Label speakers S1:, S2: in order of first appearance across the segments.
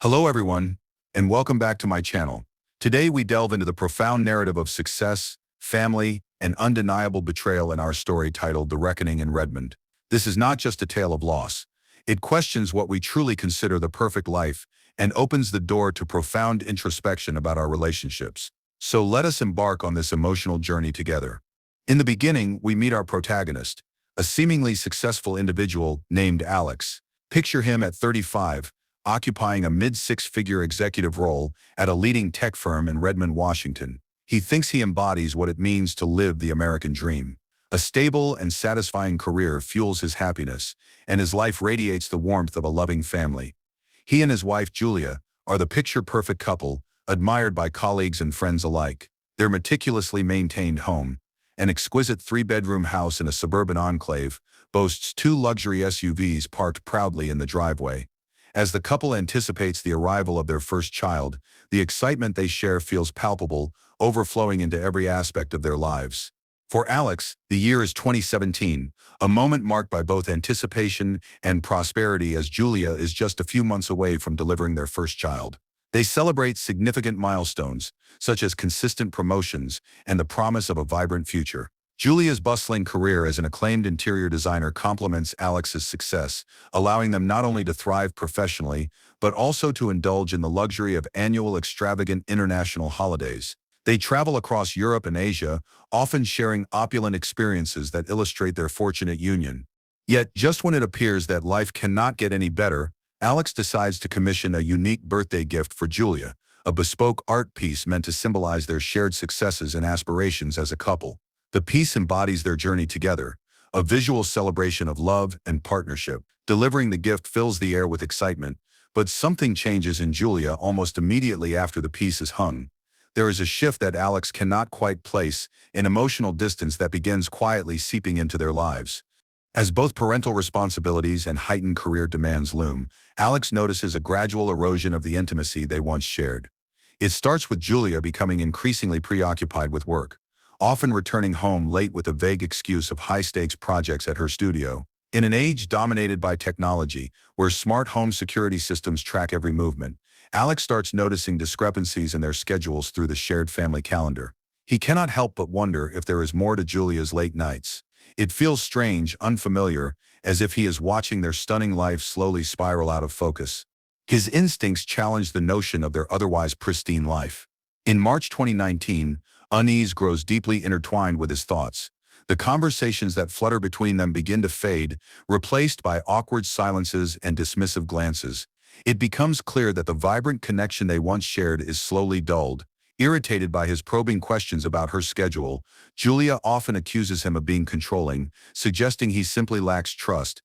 S1: Hello everyone, and welcome back to my channel. Today we delve into the profound narrative of success, family, and undeniable betrayal in our story titled The Reckoning in Redmond. This is not just a tale of loss. It questions what we truly consider the perfect life and opens the door to profound introspection about our relationships. So let us embark on this emotional journey together. In the beginning, we meet our protagonist, a seemingly successful individual named Alex. Picture him at 35, occupying a mid-six-figure executive role at a leading tech firm in Redmond, Washington. He thinks he embodies what it means to live the American dream. A stable and satisfying career fuels his happiness, and his life radiates the warmth of a loving family. He and his wife, Julia, are the picture-perfect couple, admired by colleagues and friends alike. Their meticulously maintained home, an exquisite three-bedroom house in a suburban enclave, boasts two luxury SUVs parked proudly in the driveway. As the couple anticipates the arrival of their first child, the excitement they share feels palpable, overflowing into every aspect of their lives. For Alex, the year is 2017, a moment marked by both anticipation and prosperity as Julia is just a few months away from delivering their first child. They celebrate significant milestones, such as consistent promotions and the promise of a vibrant future. Julia's bustling career as an acclaimed interior designer complements Alex's success, allowing them not only to thrive professionally, but also to indulge in the luxury of annual extravagant international holidays. They travel across Europe and Asia, often sharing opulent experiences that illustrate their fortunate union. Yet, just when it appears that life cannot get any better, Alex decides to commission a unique birthday gift for Julia, a bespoke art piece meant to symbolize their shared successes and aspirations as a couple. The piece embodies their journey together, a visual celebration of love and partnership. Delivering the gift fills the air with excitement, but something changes in Julia almost immediately after the piece is hung. There is a shift that Alex cannot quite place, an emotional distance that begins quietly seeping into their lives. As both parental responsibilities and heightened career demands loom, Alex notices a gradual erosion of the intimacy they once shared. It starts with Julia becoming increasingly preoccupied with work, often returning home late with a vague excuse of high-stakes projects at her studio. In an age dominated by technology, where smart home security systems track every movement, Alex starts noticing discrepancies in their schedules through the shared family calendar. He cannot help but wonder if there is more to Julia's late nights. It feels strange, unfamiliar, as if he is watching their stunning life slowly spiral out of focus. His instincts challenge the notion of their otherwise pristine life. In March 2019, unease grows deeply intertwined with his thoughts. The conversations that flutter between them begin to fade, replaced by awkward silences and dismissive glances. It becomes clear that the vibrant connection they once shared is slowly dulled. Irritated by his probing questions about her schedule, Julia often accuses him of being controlling, suggesting he simply lacks trust.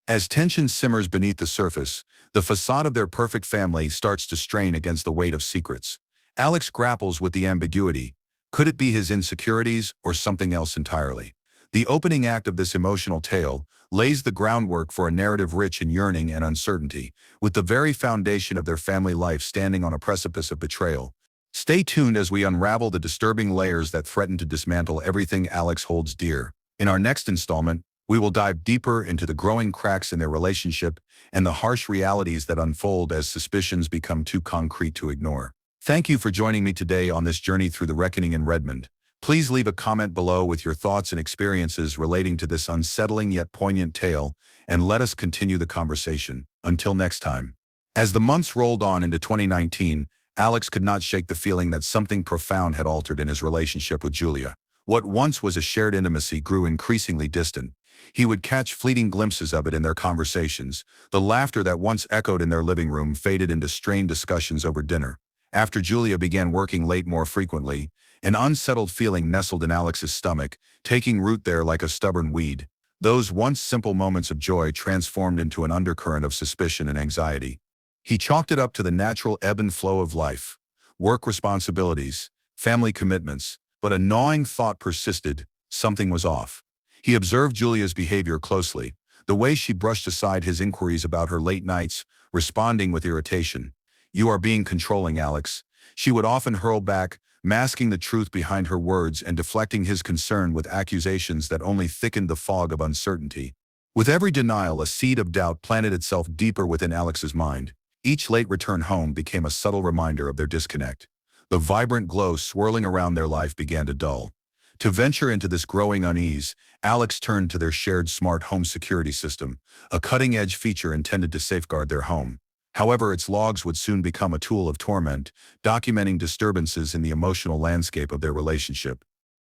S1: As tension simmers beneath the surface, the facade of their perfect family starts to strain against the weight of secrets. Alex grapples with the ambiguity. Could it be his insecurities or something else entirely? The opening act of this emotional tale lays the groundwork for a narrative rich in yearning and uncertainty, with the very foundation of their family life standing on a precipice of betrayal. Stay tuned as we unravel the disturbing layers that threaten to dismantle everything Alex holds dear. In our next installment, we will dive deeper into the growing cracks in their relationship and the harsh realities that unfold as suspicions become too concrete to ignore. Thank you for joining me today on this journey through the reckoning in Redmond. Please leave a comment below with your thoughts and experiences relating to this unsettling yet poignant tale, and let us continue the conversation. Until next time. As the months rolled on into 2019, Alex could not shake the feeling that something profound had altered in his relationship with Julia. What once was a shared intimacy grew increasingly distant. He would catch fleeting glimpses of it in their conversations. The laughter that once echoed in their living room faded into strained discussions over dinner. After Julia began working late more frequently, an unsettled feeling nestled in Alex's stomach, taking root there like a stubborn weed. Those once simple moments of joy transformed into an undercurrent of suspicion and anxiety. He chalked it up to the natural ebb and flow of life, work responsibilities, family commitments, but a gnawing thought persisted: something was off. He observed Julia's behavior closely, the way she brushed aside his inquiries about her late nights, responding with irritation. "You are being controlling, Alex," she would often hurl back, masking the truth behind her words and deflecting his concern with accusations that only thickened the fog of uncertainty. With every denial, a seed of doubt planted itself deeper within Alex's mind. Each late return home became a subtle reminder of their disconnect. The vibrant glow swirling around their life began to dull. To venture into this growing unease, Alex turned to their shared smart home security system, a cutting-edge feature intended to safeguard their home. However, its logs would soon become a tool of torment, documenting disturbances in the emotional landscape of their relationship.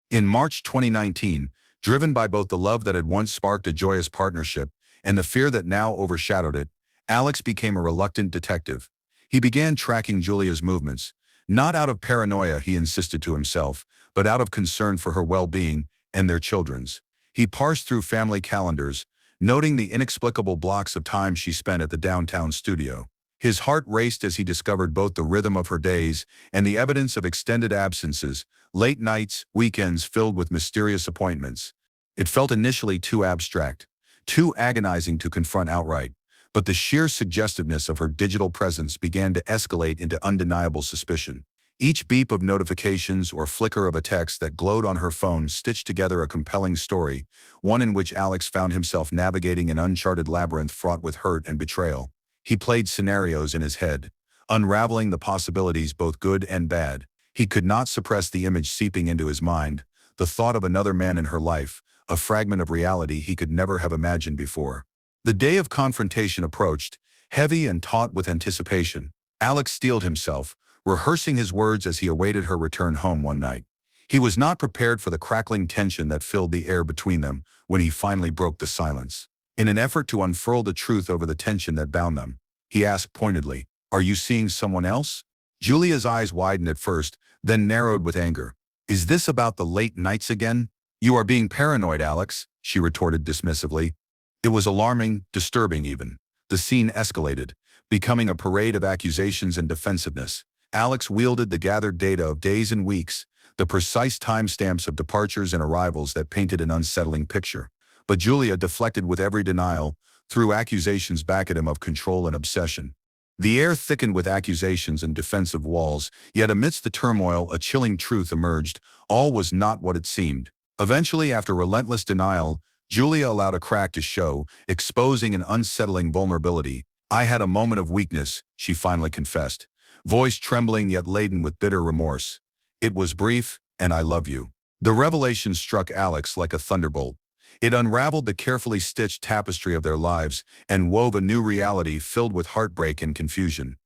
S1: In March 2019, driven by both the love that had once sparked a joyous partnership and the fear that now overshadowed it, Alex became a reluctant detective. He began tracking Julia's movements, not out of paranoia, he insisted to himself, but out of concern for her well-being and their children's. He parsed through family calendars, noting the inexplicable blocks of time she spent at the downtown studio. His heart raced as he discovered both the rhythm of her days and the evidence of extended absences, late nights, weekends filled with mysterious appointments. It felt initially too abstract, too agonizing to confront outright, but the sheer suggestiveness of her digital presence began to escalate into undeniable suspicion. Each beep of notifications or flicker of a text that glowed on her phone stitched together a compelling story, one in which Alex found himself navigating an uncharted labyrinth fraught with hurt and betrayal. He played scenarios in his head, unraveling the possibilities both good and bad. He could not suppress the image seeping into his mind, the thought of another man in her life, a fragment of reality he could never have imagined before. The day of confrontation approached, heavy and taut with anticipation. Alex steeled himself, rehearsing his words as he awaited her return home one night. He was not prepared for the crackling tension that filled the air between them when he finally broke the silence. In an effort to unfurl the truth over the tension that bound them, he asked pointedly, "Are you seeing someone else?" Julia's eyes widened at first, then narrowed with anger. "Is this about the late nights again?" "You are being paranoid, Alex," she retorted dismissively. It was alarming, disturbing even. The scene escalated, becoming a parade of accusations and defensiveness. Alex wielded the gathered data of days and weeks, the precise timestamps of departures and arrivals that painted an unsettling picture. But Julia deflected with every denial, threw accusations back at him of control and obsession. The air thickened with accusations and defensive walls, yet amidst the turmoil a chilling truth emerged: all was not what it seemed. Eventually, after relentless denial, Julia allowed a crack to show, exposing an unsettling vulnerability. "I had a moment of weakness," she finally confessed, voice trembling yet laden with bitter remorse. "It was brief, and I love you." The revelation struck Alex like a thunderbolt. It unraveled the carefully stitched tapestry of their lives and wove a new reality filled with heartbreak and confusion.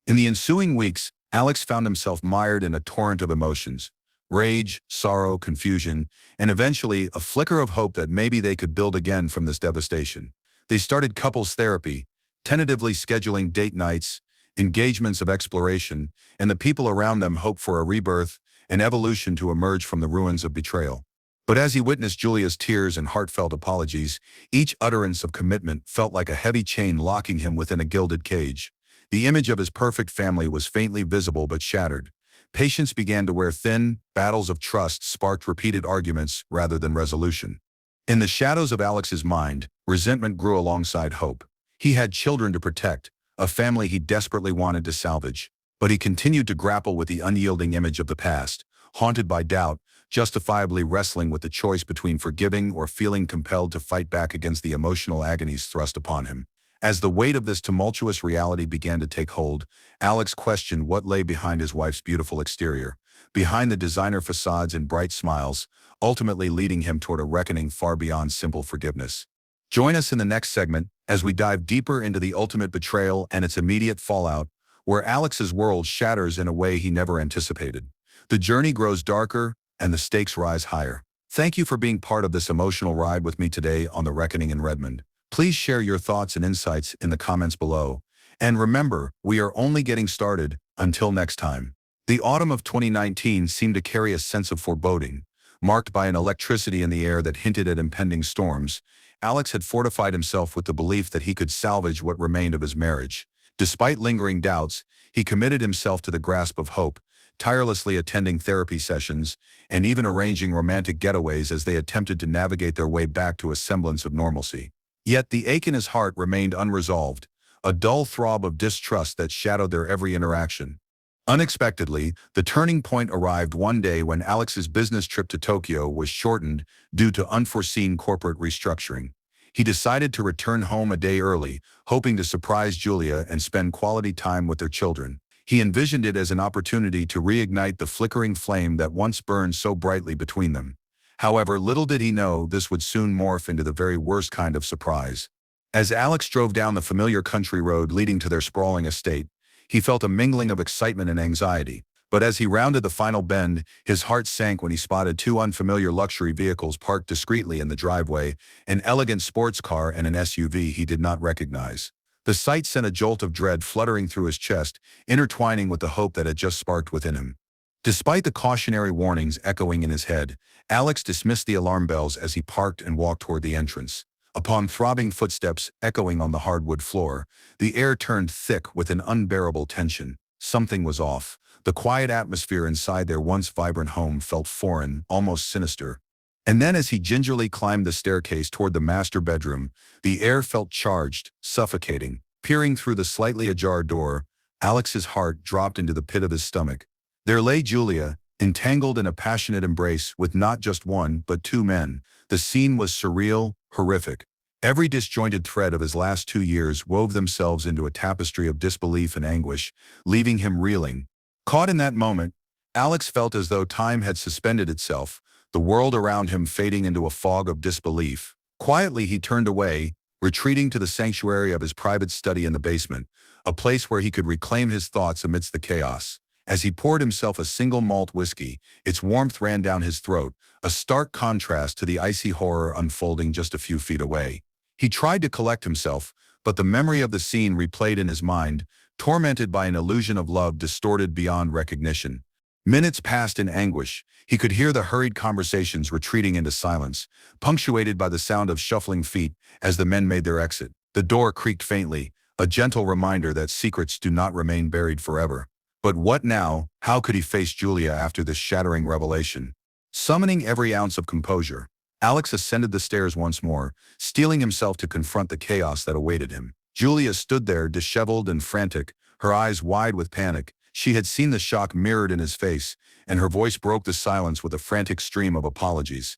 S1: In the ensuing weeks, Alex found himself mired in a torrent of emotions: rage, sorrow, confusion, and eventually a flicker of hope that maybe they could build again from this devastation. They started couples therapy, tentatively scheduling date nights, engagements of exploration, and the people around them hoped for a rebirth, an evolution to emerge from the ruins of betrayal. But as he witnessed Julia's tears and heartfelt apologies, each utterance of commitment felt like a heavy chain locking him within a gilded cage. The image of his perfect family was faintly visible but shattered. Patience began to wear thin, battles of trust sparked repeated arguments rather than resolution. In the shadows of Alex's mind, resentment grew alongside hope. He had children to protect, a family he desperately wanted to salvage. But he continued to grapple with the unyielding image of the past, haunted by doubt, justifiably wrestling with the choice between forgiving or feeling compelled to fight back against the emotional agonies thrust upon him. As the weight of this tumultuous reality began to take hold, Alex questioned what lay behind his wife's beautiful exterior, behind the designer facades and bright smiles, ultimately leading him toward a reckoning far beyond simple forgiveness. Join us in the next segment as we dive deeper into the ultimate betrayal and its immediate fallout, where Alex's world shatters in a way he never anticipated. The journey grows darker, and the stakes rise higher. Thank you for being part of this emotional ride with me today on The Reckoning in Redmond. Please share your thoughts and insights in the comments below. And remember, we are only getting started. Until next time. The autumn of 2019 seemed to carry a sense of foreboding, marked by an electricity in the air that hinted at impending storms. Alex had fortified himself with the belief that he could salvage what remained of his marriage. Despite lingering doubts, he committed himself to the grasp of hope, tirelessly attending therapy sessions, and even arranging romantic getaways as they attempted to navigate their way back to a semblance of normalcy. Yet the ache in his heart remained unresolved, a dull throb of distrust that shadowed their every interaction. Unexpectedly, the turning point arrived one day when Alex's business trip to Tokyo was shortened due to unforeseen corporate restructuring. He decided to return home a day early, hoping to surprise Julia and spend quality time with their children. He envisioned it as an opportunity to reignite the flickering flame that once burned so brightly between them. However, little did he know this would soon morph into the very worst kind of surprise. As Alex drove down the familiar country road leading to their sprawling estate, he felt a mingling of excitement and anxiety. But as he rounded the final bend, his heart sank when he spotted two unfamiliar luxury vehicles parked discreetly in the driveway, an elegant sports car and an SUV he did not recognize. The sight sent a jolt of dread fluttering through his chest, intertwining with the hope that had just sparked within him. Despite the cautionary warnings echoing in his head, Alex dismissed the alarm bells as he parked and walked toward the entrance. Upon throbbing footsteps echoing on the hardwood floor, the air turned thick with an unbearable tension. Something was off. The quiet atmosphere inside their once vibrant home felt foreign, almost sinister. And then as he gingerly climbed the staircase toward the master bedroom, the air felt charged, suffocating. Peering through the slightly ajar door, Alex's heart dropped into the pit of his stomach. There lay Julia, entangled in a passionate embrace with not just one but two men. The scene was surreal, horrific. Every disjointed thread of his last 2 years wove themselves into a tapestry of disbelief and anguish, leaving him reeling. Caught in that moment, Alex felt as though time had suspended itself, the world around him fading into a fog of disbelief. Quietly he turned away, retreating to the sanctuary of his private study in the basement, a place where he could reclaim his thoughts amidst the chaos. As he poured himself a single malt whiskey, its warmth ran down his throat, a stark contrast to the icy horror unfolding just a few feet away. He tried to collect himself, but the memory of the scene replayed in his mind, tormented by an illusion of love distorted beyond recognition. Minutes passed in anguish. He could hear the hurried conversations retreating into silence, punctuated by the sound of shuffling feet as the men made their exit. The door creaked faintly, a gentle reminder that secrets do not remain buried forever. But what now? How could he face Julia after this shattering revelation? Summoning every ounce of composure, Alex ascended the stairs once more, steeling himself to confront the chaos that awaited him. Julia stood there, disheveled and frantic, her eyes wide with panic. She had seen the shock mirrored in his face, and her voice broke the silence with a frantic stream of apologies.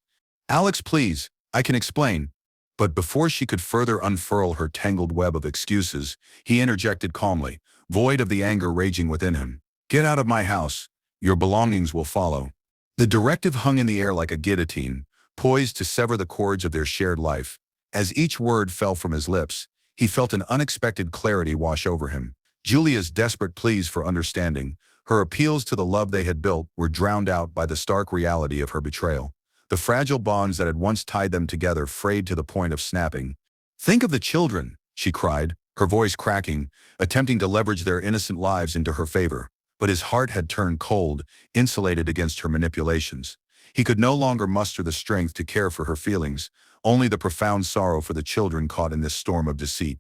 S1: "Alex, please, I can explain." But before she could further unfurl her tangled web of excuses, he interjected calmly, void of the anger raging within him. "Get out of my house. Your belongings will follow." The directive hung in the air like a guillotine, poised to sever the cords of their shared life. As each word fell from his lips, he felt an unexpected clarity wash over him. Julia's desperate pleas for understanding, her appeals to the love they had built, were drowned out by the stark reality of her betrayal. The fragile bonds that had once tied them together frayed to the point of snapping. "Think of the children," she cried, her voice cracking, attempting to leverage their innocent lives into her favor. But his heart had turned cold, insulated against her manipulations. He could no longer muster the strength to care for her feelings, only the profound sorrow for the children caught in this storm of deceit.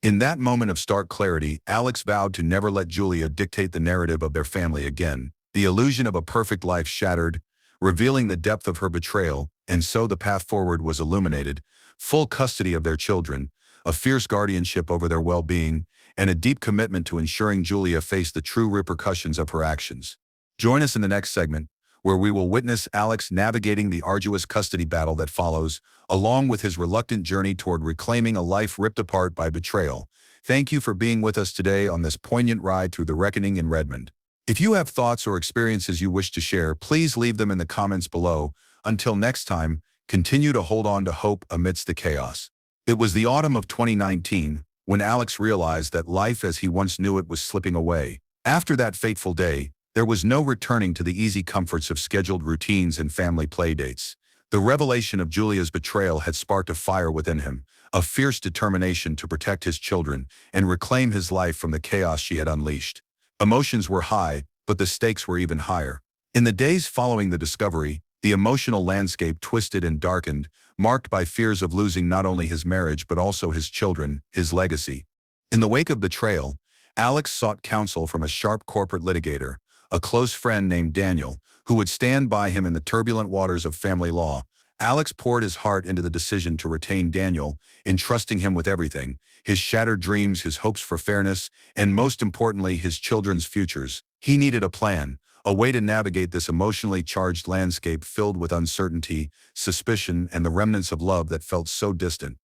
S1: In that moment of stark clarity, Alex vowed to never let Julia dictate the narrative of their family again. The illusion of a perfect life shattered, revealing the depth of her betrayal, and so the path forward was illuminated: full custody of their children, a fierce guardianship over their well-being, and a deep commitment to ensuring Julia faced the true repercussions of her actions. Join us in the next segment, where we will witness Alex navigating the arduous custody battle that follows, along with his reluctant journey toward reclaiming a life ripped apart by betrayal. Thank you for being with us today on this poignant ride through the reckoning in Redmond. If you have thoughts or experiences you wish to share, please leave them in the comments below. Until next time, continue to hold on to hope amidst the chaos. It was the autumn of 2019 when Alex realized that life as he once knew it was slipping away. After that fateful day, there was no returning to the easy comforts of scheduled routines and family playdates. The revelation of Julia's betrayal had sparked a fire within him, a fierce determination to protect his children and reclaim his life from the chaos she had unleashed. Emotions were high, but the stakes were even higher. In the days following the discovery, the emotional landscape twisted and darkened, marked by fears of losing not only his marriage but also his children, his legacy. In the wake of betrayal, Alex sought counsel from a sharp corporate litigator, a close friend named Daniel, who would stand by him in the turbulent waters of family law. Alex poured his heart into the decision to retain Daniel, entrusting him with everything: his shattered dreams, his hopes for fairness, and most importantly, his children's futures. He needed a plan, a way to navigate this emotionally charged landscape filled with uncertainty, suspicion, and the remnants of love that felt so distant.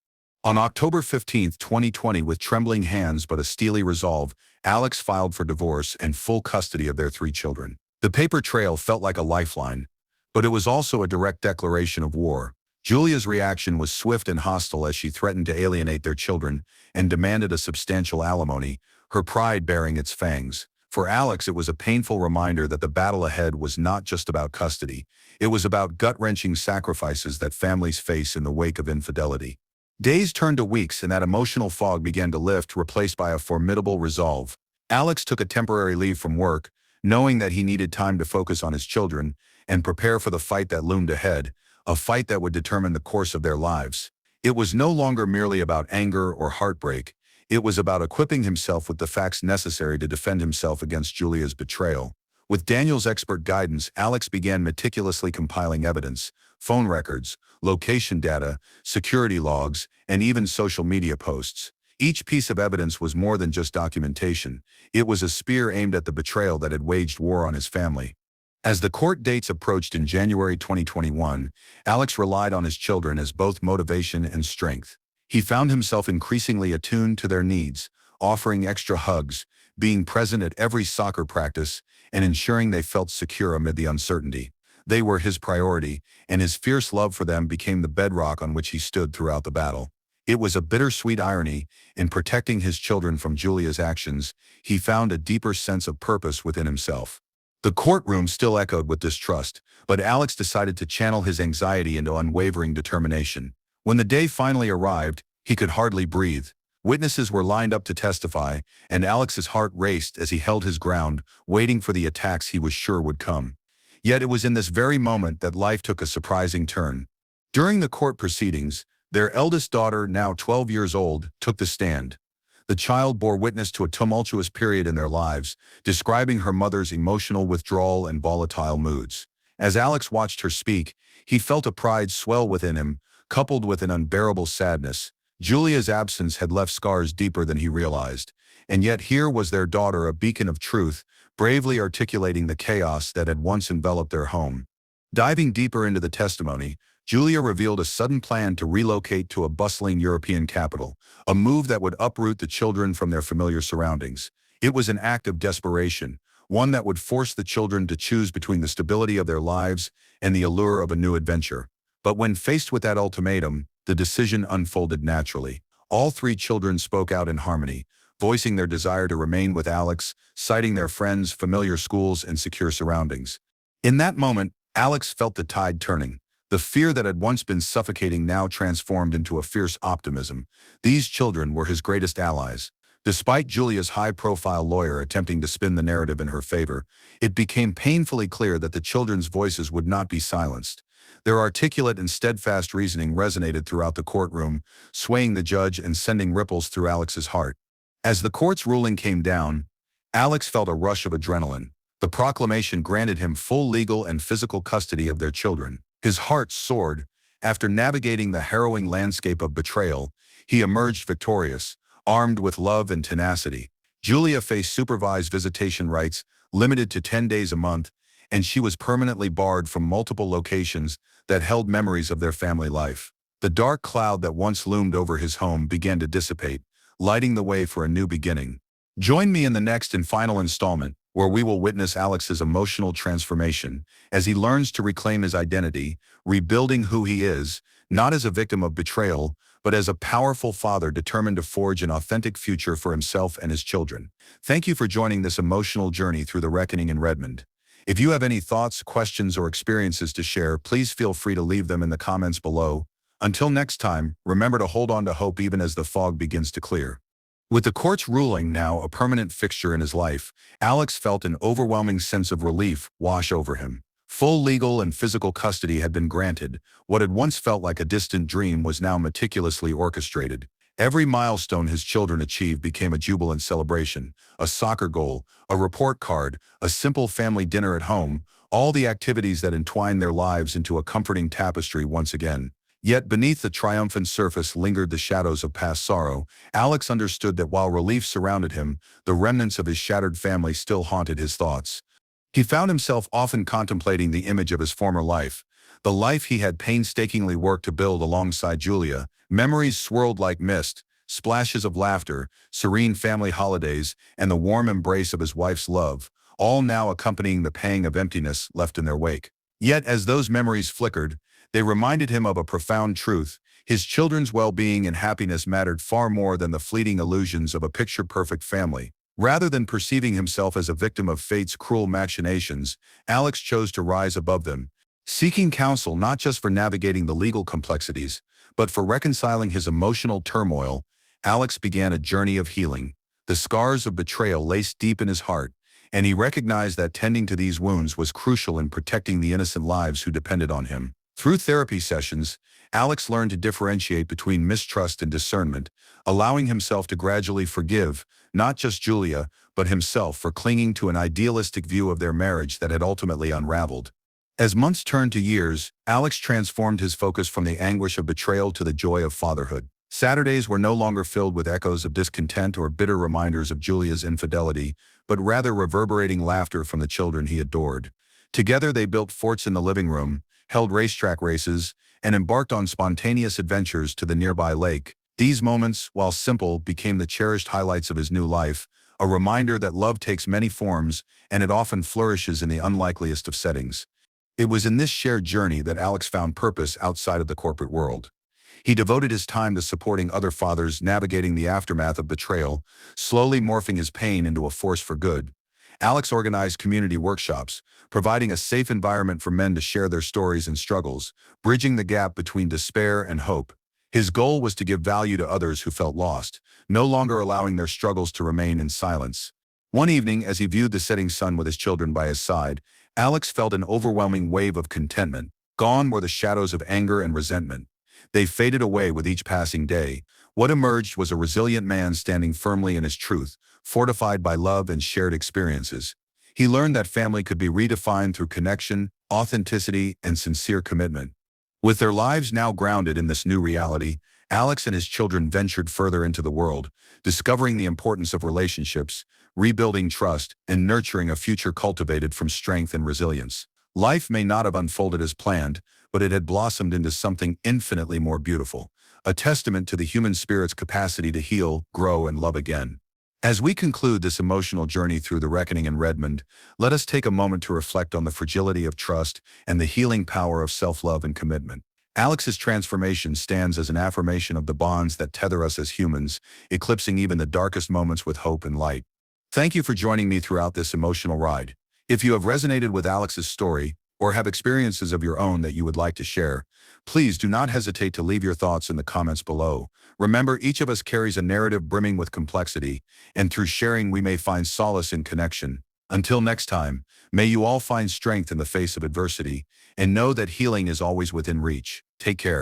S1: On October 15, 2020, with trembling hands but a steely resolve, Alex filed for divorce and full custody of their 3 children. The paper trail felt like a lifeline, but it was also a direct declaration of war. Julia's reaction was swift and hostile as she threatened to alienate their children and demanded a substantial alimony, her pride baring its fangs. For Alex, it was a painful reminder that the battle ahead was not just about custody. It was about gut-wrenching sacrifices that families face in the wake of infidelity. Days turned to weeks and that emotional fog began to lift, replaced by a formidable resolve. Alex took a temporary leave from work, knowing that he needed time to focus on his children and prepare for the fight that loomed ahead, a fight that would determine the course of their lives. It was no longer merely about anger or heartbreak. It was about equipping himself with the facts necessary to defend himself against Julia's betrayal. With Daniel's expert guidance, Alex began meticulously compiling evidence, phone records, location data, security logs, and even social media posts. Each piece of evidence was more than just documentation. It was a spear aimed at the betrayal that had waged war on his family. As the court dates approached in January 2021, Alex relied on his children as both motivation and strength. He found himself increasingly attuned to their needs, offering extra hugs, being present at every soccer practice, and ensuring they felt secure amid the uncertainty. They were his priority, and his fierce love for them became the bedrock on which he stood throughout the battle. It was a bittersweet irony. In protecting his children from Julia's actions, he found a deeper sense of purpose within himself. The courtroom still echoed with distrust, but Alex decided to channel his anxiety into unwavering determination. When the day finally arrived, he could hardly breathe. Witnesses were lined up to testify, and Alex's heart raced as he held his ground, waiting for the attacks he was sure would come. Yet it was in this very moment that life took a surprising turn. During the court proceedings, their eldest daughter, now 12 years old, took the stand. The child bore witness to a tumultuous period in their lives, describing her mother's emotional withdrawal and volatile moods. As Alex watched her speak, he felt a pride swell within him, coupled with an unbearable sadness. Julia's absence had left scars deeper than he realized, and yet here was their daughter, a beacon of truth, bravely articulating the chaos that had once enveloped their home. Diving deeper into the testimony, Julia revealed a sudden plan to relocate to a bustling European capital, a move that would uproot the children from their familiar surroundings. It was an act of desperation, one that would force the children to choose between the stability of their lives and the allure of a new adventure. But when faced with that ultimatum, the decision unfolded naturally. All 3 children spoke out in harmony, voicing their desire to remain with Alex, citing their friends, familiar schools, and secure surroundings. In that moment, Alex felt the tide turning. The fear that had once been suffocating now transformed into a fierce optimism. These children were his greatest allies. Despite Julia's high-profile lawyer attempting to spin the narrative in her favor, it became painfully clear that the children's voices would not be silenced. Their articulate and steadfast reasoning resonated throughout the courtroom, swaying the judge and sending ripples through Alex's heart. As the court's ruling came down, Alex felt a rush of adrenaline. The proclamation granted him full legal and physical custody of their children. His heart soared. After navigating the harrowing landscape of betrayal, he emerged victorious, armed with love and tenacity. Julia faced supervised visitation rights, limited to 10 days a month, and she was permanently barred from multiple locations that held memories of their family life. The dark cloud that once loomed over his home began to dissipate, lighting the way for a new beginning. Join me in the next and final installment, where we will witness Alex's emotional transformation as he learns to reclaim his identity, rebuilding who he is, not as a victim of betrayal, but as a powerful father determined to forge an authentic future for himself and his children. Thank you for joining this emotional journey through the reckoning in Redmond. If you have any thoughts, questions, or experiences to share, please feel free to leave them in the comments below. Until next time, remember to hold on to hope even as the fog begins to clear. With the court's ruling now a permanent fixture in his life, Alex felt an overwhelming sense of relief wash over him. Full legal and physical custody had been granted. What had once felt like a distant dream was now meticulously orchestrated. Every milestone his children achieved became a jubilant celebration. A soccer goal, a report card, a simple family dinner at home, all the activities that entwined their lives into a comforting tapestry once again. Yet beneath the triumphant surface lingered the shadows of past sorrow. Alex understood that while relief surrounded him, the remnants of his shattered family still haunted his thoughts. He found himself often contemplating the image of his former life, the life he had painstakingly worked to build alongside Julia. Memories swirled like mist, splashes of laughter, serene family holidays, and the warm embrace of his wife's love, all now accompanying the pang of emptiness left in their wake. Yet as those memories flickered, they reminded him of a profound truth. His children's well-being and happiness mattered far more than the fleeting illusions of a picture-perfect family. Rather than perceiving himself as a victim of fate's cruel machinations, Alex chose to rise above them, seeking counsel not just for navigating the legal complexities, but for reconciling his emotional turmoil. Alex began a journey of healing. The scars of betrayal laced deep in his heart, and he recognized that tending to these wounds was crucial in protecting the innocent lives who depended on him. Through therapy sessions, Alex learned to differentiate between mistrust and discernment, allowing himself to gradually forgive, not just Julia, but himself for clinging to an idealistic view of their marriage that had ultimately unraveled. As months turned to years, Alex transformed his focus from the anguish of betrayal to the joy of fatherhood. Saturdays were no longer filled with echoes of discontent or bitter reminders of Julia's infidelity, but rather reverberating laughter from the children he adored. Together they built forts in the living room, held racetrack races, and embarked on spontaneous adventures to the nearby lake. These moments, while simple, became the cherished highlights of his new life, a reminder that love takes many forms and it often flourishes in the unlikeliest of settings. It was in this shared journey that Alex found purpose outside of the corporate world. He devoted his time to supporting other fathers navigating the aftermath of betrayal, slowly morphing his pain into a force for good. Alex organized community workshops, providing a safe environment for men to share their stories and struggles, bridging the gap between despair and hope. His goal was to give value to others who felt lost, no longer allowing their struggles to remain in silence. One evening, as he viewed the setting sun with his children by his side, Alex felt an overwhelming wave of contentment. Gone were the shadows of anger and resentment. They faded away with each passing day. What emerged was a resilient man standing firmly in his truth, fortified by love and shared experiences. He learned that family could be redefined through connection, authenticity, and sincere commitment. With their lives now grounded in this new reality, Alex and his children ventured further into the world, discovering the importance of relationships, rebuilding trust, and nurturing a future cultivated from strength and resilience. Life may not have unfolded as planned, but it had blossomed into something infinitely more beautiful, a testament to the human spirit's capacity to heal, grow, and love again. As we conclude this emotional journey through the reckoning in Redmond, let us take a moment to reflect on the fragility of trust and the healing power of self-love and commitment. Alex's transformation stands as an affirmation of the bonds that tether us as humans, eclipsing even the darkest moments with hope and light. Thank you for joining me throughout this emotional ride. If you have resonated with Alex's story, or have experiences of your own that you would like to share, please do not hesitate to leave your thoughts in the comments below. Remember, each of us carries a narrative brimming with complexity, and through sharing we may find solace in connection. Until next time, may you all find strength in the face of adversity, and know that healing is always within reach. Take care.